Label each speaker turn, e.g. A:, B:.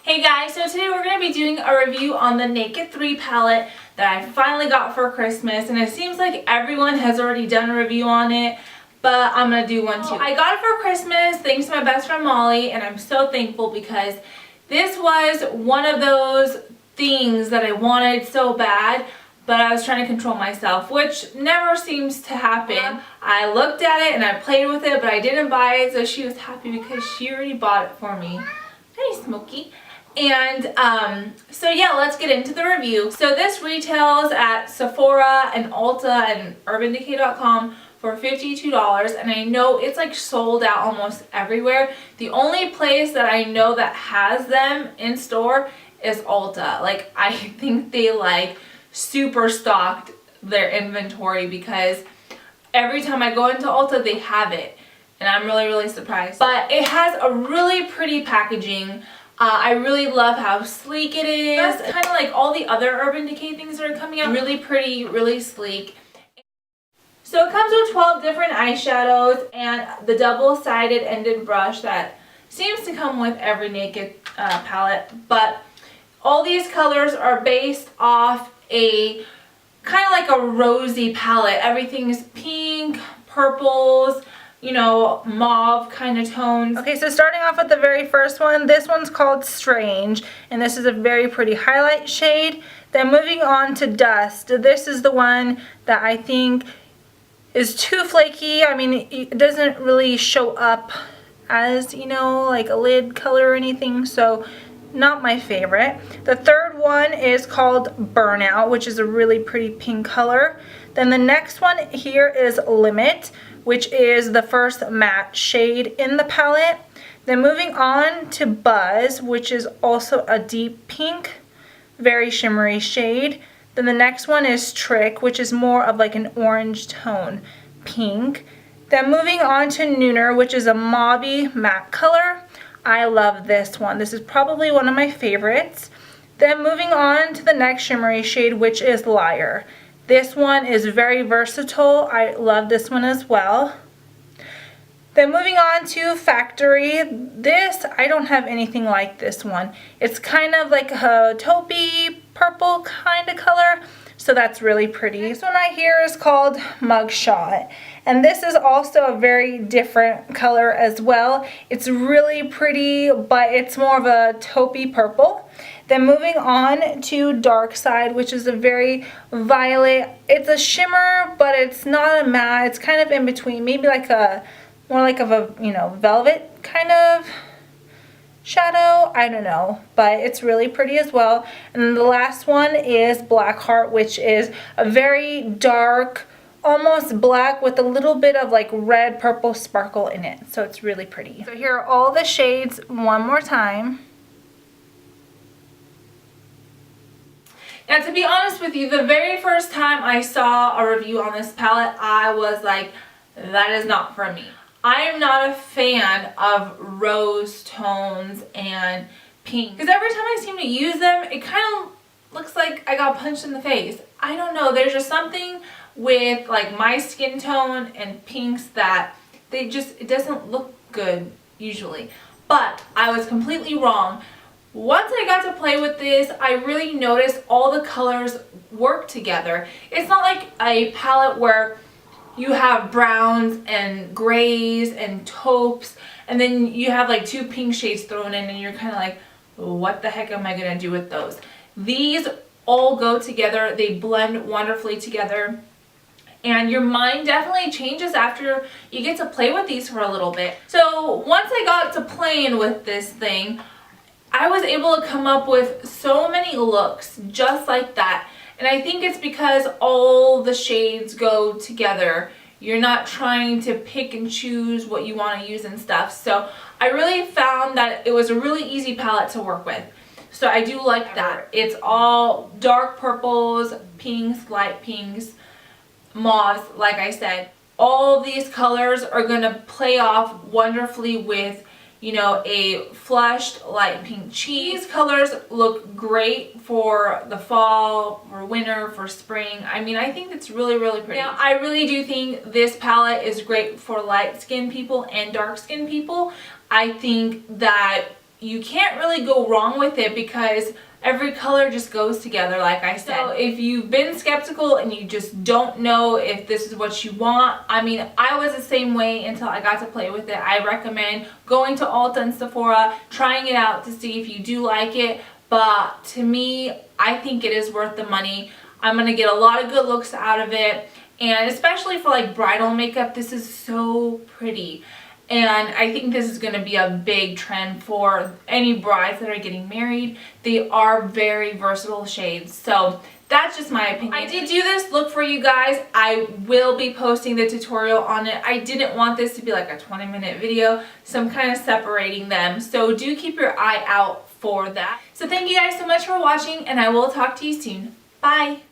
A: Hey guys, so today we're going to be doing a review on the Naked 3 palette that I finally got for Christmas, and it seems like everyone has already done a review on it, but I'm going to do one too. I got it for Christmas thanks to my best friend Molly, and I'm so thankful because this was one of those things that I wanted so bad, but I was trying to control myself, which never seems to happen. I looked at it and I played with it, but I didn't buy it, so she was happy because she already bought it for me. Hey, Smokey. And so yeah, let's get into the review. So this retails at Sephora and Ulta and UrbanDecay.com for $52, and I know it's like sold out almost everywhere. The only place that I know that has them in store is Ulta. Like, I think they like super stocked their inventory because every time I go into Ulta they have it, and I'm really surprised. But it has a really pretty packaging. I really love how sleek it is. It's kind of like all the other Urban Decay things that are coming out. Really pretty, really sleek. So it comes with 12 different eyeshadows and the double-sided ended brush that seems to come with every Naked palette. But all these colors are based off a kind of like a rosy palette. Everything is pink, purples, you know, mauve kind of tones. Okay, so starting off with the very first one, this one's called Strange, and this is a very pretty highlight shade. Then moving on to Dust, this is the one that I think is too flaky. I mean, it doesn't really show up as, you know, like a lid color or anything, so not my favorite. The third one is called Burnout, which is a really pretty pink color. Then the next one here is Limit, which is the first matte shade in the palette. Then moving on to Buzz, which is also a deep pink, very shimmery shade. Then the next one is Trick, which is more of like an orange tone, pink. Then moving on to Nooner, which is a mauve matte color. I love this one. This is probably one of my favorites. Then moving on to the next shimmery shade, which is Liar. This one is very versatile. I love this one as well. Then moving on to Factory. This, I don't have anything like this one. It's kind of like a taupey purple kind of color, so that's really pretty. This one right here is called Mugshot, and this is also a very different color as well. It's really pretty, but it's more of a taupey purple. Then moving on to Darkside, which is a very violet. It's a shimmer, but it's not a matte. It's kind of in between, maybe like a more like of a, you know, velvet kind of shadow. I don't know, but it's really pretty as well. And then the last one is Blackheart, which is a very dark, almost black with a little bit of like red purple sparkle in it. So it's really pretty. So here are all the shades one more time. Now, to be honest with you, the very first time I saw a review on this palette, I was like, that is not for me. I am not a fan of rose tones and pink, because every time I seem to use them, it kind of looks like I got punched in the face. I don't know, there's just something with like my skin tone and pinks that it doesn't look good usually. But I was completely wrong. Once I got to play with this, I really noticed all the colors work together. It's not like a palette where you have browns and grays and taupes, and then you have like two pink shades thrown in, and you're kind of like, what the heck am I going to do with those? These all go together. They blend wonderfully together. And your mind definitely changes after you get to play with these for a little bit. So once I got to playing with this thing, I was able to come up with so many looks just like that. And I think it's because all the shades go together. You're not trying to pick and choose what you want to use and stuff. So I really found that it was a really easy palette to work with. So I do like that. It's all dark purples, pinks, light pinks, mauves, like I said. All these colors are going to play off wonderfully with, you know, a flushed light pink cheese. These colors look great for the fall, for winter, for spring. I mean, I think it's really pretty. Now, I really do think this palette is great for light skinned people and dark skinned people. I think that you can't really go wrong with it because every color just goes together, like I said. So if you've been skeptical and you just don't know if this is what you want, I mean, I was the same way until I got to play with it. I recommend going to Ulta and Sephora, trying it out to see if you do like it. But to me, I think it is worth the money. I'm going to get a lot of good looks out of it. And especially for like bridal makeup, this is so pretty. And I think this is going to be a big trend for any brides that are getting married. They are very versatile shades. So that's just my opinion. I did do this look for you guys. I will be posting the tutorial on it. I didn't want this to be like a 20-minute video, so I'm kind of separating them. So do keep your eye out for that. So thank you guys so much for watching, and I will talk to you soon. Bye!